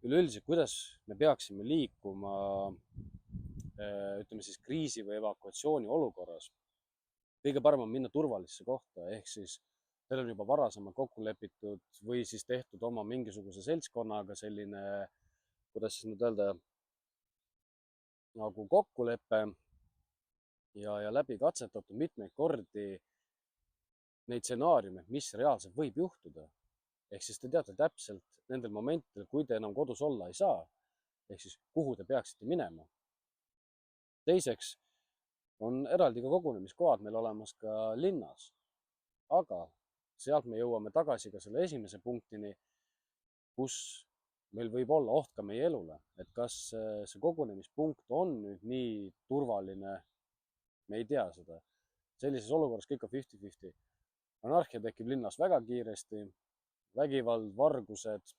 üleüldiselt, kuidas me peaksime liikuma, ütleme siis kriisi või evakuatsiooni olukorras. Kõige parem on minna turvalisse kohta, ehk siis teil on juba varasemalt kokku lepitud või siis tehtud oma mingisuguse seltskonnaga selline, kuidas siis nüüd öelda, nagu kokkulepe ja läbi katsetatud mitmeid kordi neid stsenaariume, mis reaalselt võib juhtuda. Ehk siis te teate täpselt nendel momentidel, kui te enam kodus olla ei saa, ehk siis kuhu te peaksite minema. Teiseks on eraldi ka kogunemiskohad meil olemas ka linnas, aga sealt me jõuame tagasi ka selle esimese punktini, kus meil võib olla oht ka meie elule, et kas see kogunemispunkt on nüüd nii turvaline, me ei tea seda. Sellises olukorras kõik on 50-50. Anarhia tekib linnas väga kiiresti, vägivald, vargused,